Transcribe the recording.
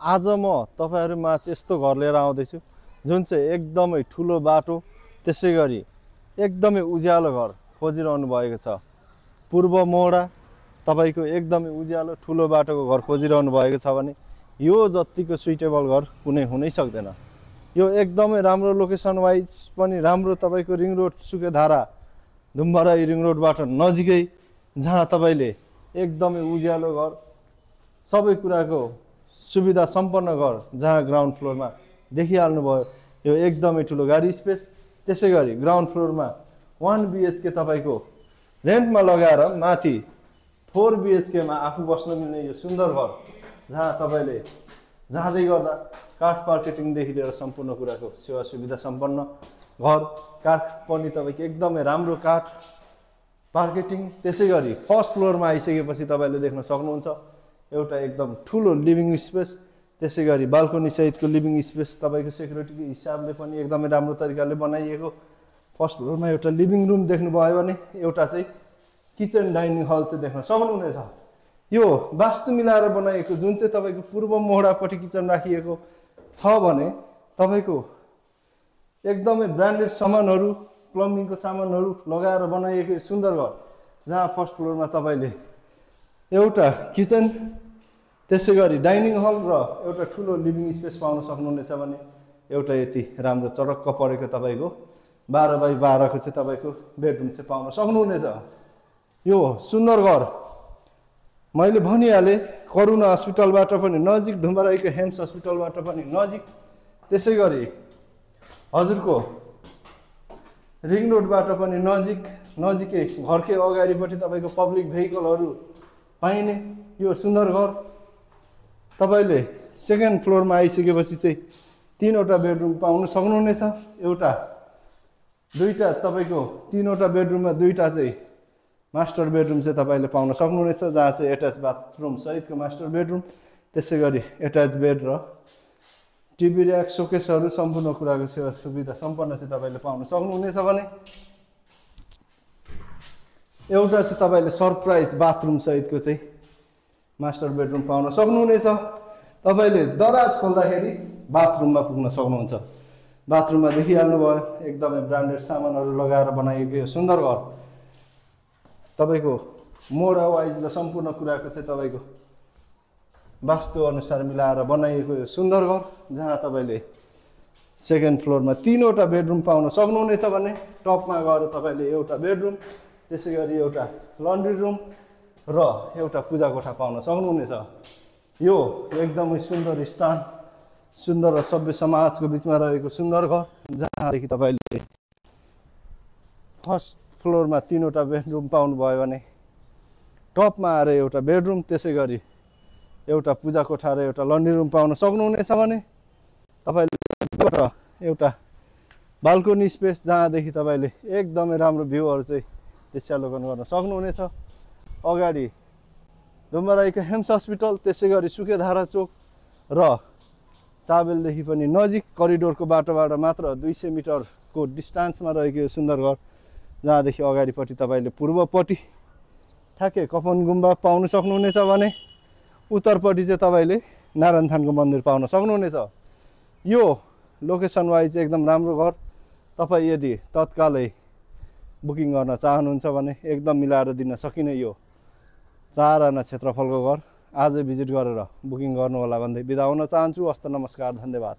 आज म तपाईहरुमा यस्तो घर लिएर आउँदैछु जुन चाहिँ एकदमै ठुलो बाटो त्यसैगरी एकदमै उज्यालो घर खोजिरहनु भएको छ। पूर्व मोडा तपाईको एकदमै उज्यालो ठुलो बाटोको घर खोजिरहनु भएको छ भने यो जतिको सुइटेबल घर कुनै हुनै सक्दैन। यो एकदमै राम्रो लोकेसन वाइज पनि राम्रो तपाईको रिङ रोड सुकेधारा धुम्बराई रिङ रोडबाट नजिकै जहाँ तपाईले एकदमै उज्यालो घर सबै कुराको सुविधा सम्पन्न घर जहाँ ग्राउन्ड फ्लोरमा देखिहाल्नु भयो। यो एकदमै ठुलो गाडी स्पेस त्यसैगरी ग्राउन्ड फ्लोरमा 1 BHK तपाईको रेन्टमा लगाएर माथि 4 BHK मा आफू बस्न मिल्ने यो सुन्दर घर जहाँ तपाईले जाँदै गर्दा काठ मार्केटिङ देखि लिएर सम्पूर्ण कुराको सेवा सुविधा सम्पन्न घर। काठ पनि तपाईको एकदमै राम्रो काठ मार्केटिङ त्यसैगरी फर्स्ट फ्लोरमा आइसकेपछि तपाईले देख्न सक्नुहुन्छ एउटा एकदम ठुलो लिभिङ स्पेस त्यसैगरी बाल्कनी सहितको लिभिङ स्पेस तपाईको सेक्युरिटीको हिसाबले पनि एकदमै राम्रो तरिकाले बनाइएको। फर्स्ट फ्लोरमा एउटा लिभिङ रुम देख्नु भयो भने एउटा चाहिँ किचन डाइनिङ हल चाहिँ देख्न सक्नुहुनेछ। यो वास्तु मिलाएर बनाइएको जुन चाहिँ तपाईको पूर्व मोहडापट्टि किचन राखिएको छ भने तपाईको एकदमै ब्रान्डेड सामानहरु प्लम्बिङको सामानहरु लगाएर बनाइएको सुन्दर घर जहाँ फर्स्ट फ्लोरमा तपाईले एउटा किचन त्यसैगरी डाइनिङ हल र एउटा ठुलो लिभिङ स्पेस पाउन सक्नुहुनेछ भने एउटा यति राम्रो चरक्क परेको तपाईको 12 बाइ 12 को चाहिँ तपाईको बेडरुम चाहिँ पाउन सक्नुहुनेछ। यो सुन्दर घर मैले भनिहाले करुणा अस्पतालबाट पनि नजिक धुम्बराईको हेम्स अस्पतालबाट पनि नजिक त्यसैगरी हजुरको रिङ रोडबाट पनि नजिकै घरकै अगाडिपट्टि तपाईको पब्लिक भेहिकलहरु पाइने यो सुन्दर घर तपाईले सेकेन्ड फ्लोरमा आइसकेपछि चाहिँ 3 वटा बेडरुम पाउन सक्नुहुनेछ। एउटा दुईटा तपाईको 3 वटा बेडरुममा दुईटा चाहिँ मास्टर बेडरुम चाहिँ तपाईले पाउन सक्नुहुनेछ जहाँ चाहिँ एट्याच बाथरुम सहितको मास्टर बेडरुम त्यसैगरी एट्याच बेड र टिभी र्याक सोकेसहरु सम्पूर्ण कुराको सेवा सुविधा सम्पन्न चाहिँ तपाईले पाउन सक्नुहुनेछ भने एउटा चाहिँ तपाईले सरप्राइज बाथरुम सहितको चाहिँ मास्टर बेडरुम पाउन सक्नुहुनेछ। तपाईले दराज खोल्दाखेरि बाथरुममा पुग्न सक्नुहुन्छ। बाथरुममा देखिहाल्नु भयो एकदमै ब्रान्डेड सामानहरु लगाएर बनाइएको यो सुन्दर घर तपाईको मोडा वाइज र सम्पूर्ण कुराको चाहिँ तपाईको वास्तु अनुसार मिलाएर बनाइएको यो सुन्दर घर जहाँ तपाईले सेकेन्ड फ्लोरमा 3 वटा बेडरुम पाउन सक्नुहुनेछ भने टपमा गएर तपाईले एउटा बेडरुम त्यसैगरी एउटा लन्ड्री रुम र एउटा पूजा कोठा पाउन सक्नुहुनेछ। यो एकदमै सुन्दर स्थान सुन्दर र सभ्य समाजको बीचमा रहेको सुन्दर घर जहाँदेखि तपाईले फर्स्ट फ्लोरमा 3 वटा बेडरुम पाउनु भयो भने टपमा आएर एउटा बेडरुम त्यसैगरी एउटा पूजा कोठा र एउटा लन्ड्री रुम पाउन सक्नुहुनेछ भने तपाईले एउटा बाल्कनी स्पेस जहाँदेखि तपाईले एकदमै राम्रो भ्यूहरु चाहिँ दृश्यावलोकन गर्न सक्नुहुनेछ। अगाडि धुम्बराईको हेम्स अस्पताल त्यसैगरी सुकेधारा चोक र चाबेलदेखि पनि नजिक करिडोरको बाटोबाट मात्र 200 मिटरको डिस्टेन्समा रहेको यो सुन्दर घर जहाँदेखि अगाडिपट्टि तपाईले पूर्वपट्टि ठ्याक्कै कपन गुम्बा पाउन सक्नुहुनेछ भने उत्तरपट्टि चाहिँ तपाईले नारायण थानको मन्दिर पाउन सक्नुहुनेछ। यो लोकेसन वाइज एकदम राम्रो घर तपाई यदि तत्कालै बुकिङ गर्न चाहनुहुन्छ भने एकदम मिलाएर दिन सकिने यो 4 आना क्षेत्रफलको घर आजै भिजिट गरेर बुकिङ गर्नु होला भन्दै बिदा हुन चाहन्छु। हस्त नमस्कार धन्यवाद।